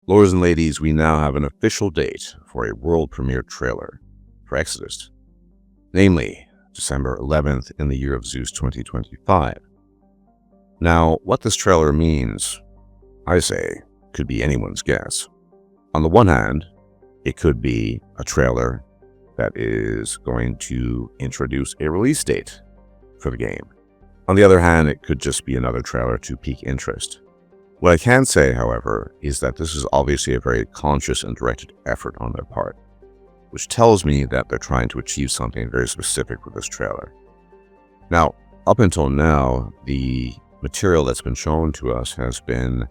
Lords and ladies, we now have an official date for a world premiere trailer for Exodus, namely December 11th in the year of Zeus 2025. Now, what this trailer means, I say, could be anyone's guess. On the one hand, it could be a trailer that is going to introduce a release date for the game. On the other hand, it could just be another trailer to pique interest. What I can say, however, is that this is obviously a very conscious and directed effort on their part, which tells me that they're trying to achieve something very specific with this trailer. Now, up until now, the material that's been shown to us has been,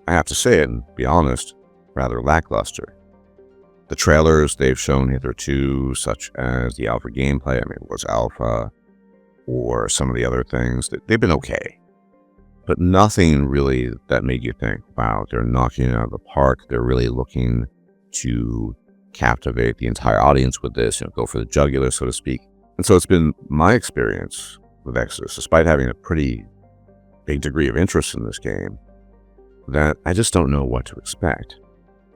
I have to say it and be honest, rather lackluster. The trailers they've shown hitherto, such as the alpha gameplay, it was alpha, or some of the other things, they've been okay. But nothing really that made you think, wow, they're knocking it out of the park. They're really looking to captivate the entire audience with this, go for the jugular, so to speak. And so it's been my experience with Exodus, despite having a pretty big degree of interest in this game, that I just don't know what to expect.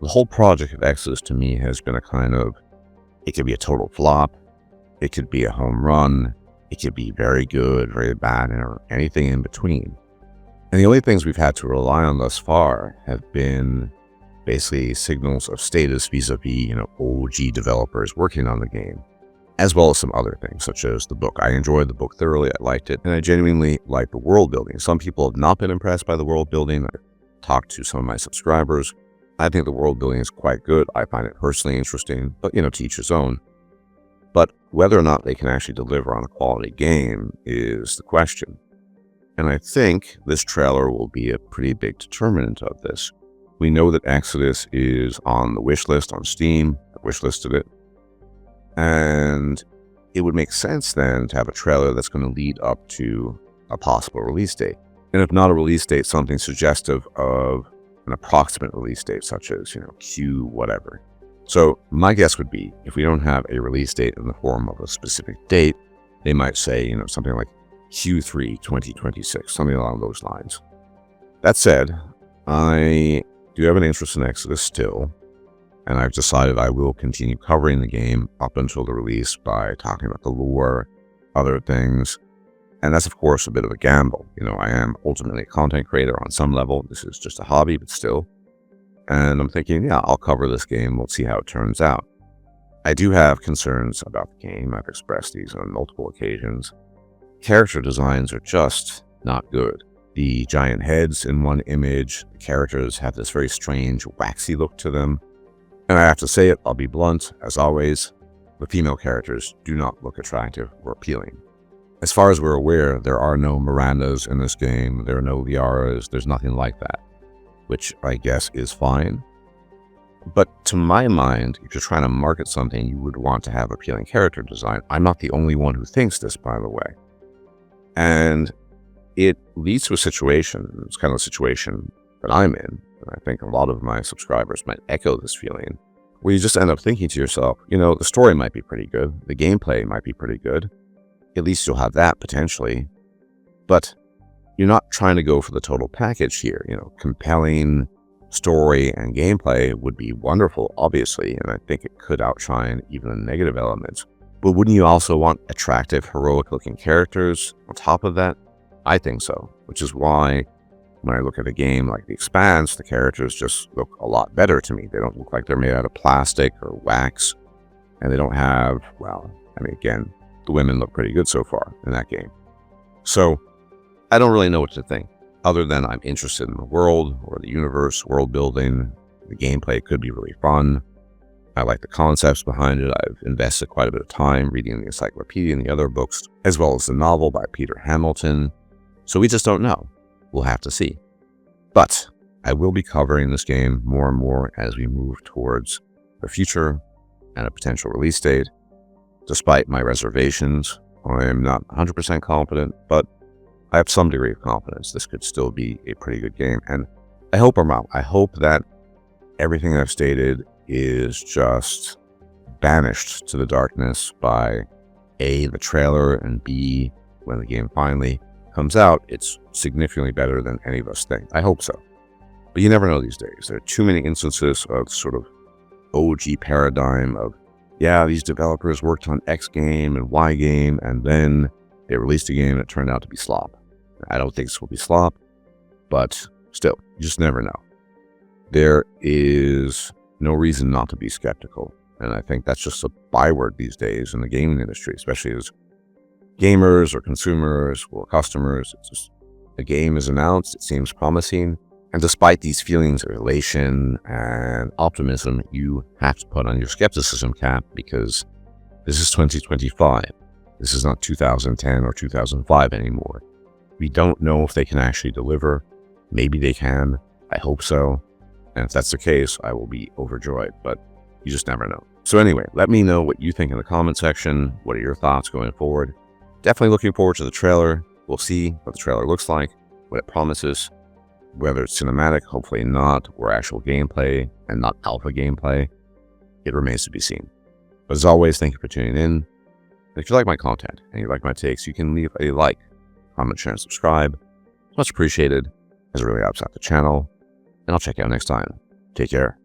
The whole project of Exodus to me has been a kind of, it could be a total flop, it could be a home run, it could be very good, very bad, or anything in between. And the only things we've had to rely on thus far have been basically signals of status vis-a-vis, OG developers working on the game, as well as some other things, such as the book. I enjoyed the book thoroughly, I liked it, and I genuinely liked the world building. Some people have not been impressed by the world building. I've talked to some of my subscribers. I think the world building is quite good. I find it personally interesting, but to each his own. But whether or not they can actually deliver on a quality game is the question. And I think this trailer will be a pretty big determinant of this. We know that Exodus is on the wish list on Steam. I wishlisted it. And it would make sense then to have a trailer that's going to lead up to a possible release date. And if not a release date, something suggestive of an approximate release date, such as, Q whatever. So my guess would be, if we don't have a release date in the form of a specific date, they might say, something like Q3 2026, something along those lines. That said, I do have an interest in Exodus still, and I've decided I will continue covering the game up until the release by talking about the lore, other things, and that's of course a bit of a gamble. I am ultimately a content creator on some level. This is just a hobby, but still. And I'm thinking, yeah, I'll cover this game. We'll see how it turns out. I do have concerns about the game. I've expressed these on multiple occasions. Character designs are just not good. The giant heads in one image, the characters have this very strange, waxy look to them. And I have to say it, I'll be blunt, as always, the female characters do not look attractive or appealing. As far as we're aware, there are no Mirandas in this game, there are no Liaras, there's nothing like that, which I guess is fine. But to my mind, if you're trying to market something, you would want to have appealing character design. I'm not the only one who thinks this, by the way. And it leads to a situation, it's kind of a situation that I'm in, and I think a lot of my subscribers might echo this feeling, where you just end up thinking to yourself, the story might be pretty good, the gameplay might be pretty good, at least you'll have that potentially, but you're not trying to go for the total package here. Compelling story and gameplay would be wonderful, obviously, and I think it could outshine even the negative elements. But wouldn't you also want attractive, heroic-looking characters on top of that? I think so, which is why when I look at a game like The Expanse, the characters just look a lot better to me. They don't look like they're made out of plastic or wax, and they don't have, again, the women look pretty good so far in that game. So I don't really know what to think, other than I'm interested in the world or the universe, world building. The gameplay could be really fun. I like the concepts behind it. I've invested quite a bit of time reading the encyclopedia and the other books, as well as the novel by Peter Hamilton. So we just don't know. We'll have to see. But I will be covering this game more and more as we move towards the future and a potential release date. Despite my reservations, I am not 100% confident, but I have some degree of confidence this could still be a pretty good game. And I hope I'm wrong. I hope that everything I've stated is just banished to the darkness by A, the trailer, and B, when the game finally comes out, it's significantly better than any of us think. I hope so. But you never know these days. There are too many instances of sort of OG paradigm of, yeah, these developers worked on X game and Y game, and then they released a game that turned out to be slop. I don't think this will be slop, but still, you just never know. There is no reason not to be skeptical. And I think that's just a byword these days in the gaming industry, especially as gamers or consumers or customers. It's just, a game is announced, it seems promising. And despite these feelings of elation and optimism, you have to put on your skepticism cap, because this is 2025. This is not 2010 or 2005 anymore. We don't know if they can actually deliver. Maybe they can. I hope so. And if that's the case, I will be overjoyed, but you just never know. So anyway, let me know what you think in the comment section. What are your thoughts going forward? Definitely looking forward to the trailer. We'll see what the trailer looks like, what it promises. Whether it's cinematic, hopefully not, or actual gameplay and not alpha gameplay, it remains to be seen. But as always, thank you for tuning in. If you like my content and you like my takes, you can leave a like, comment, share, and subscribe. It's much appreciated, as it really helps out the channel. And I'll check you out next time. Take care.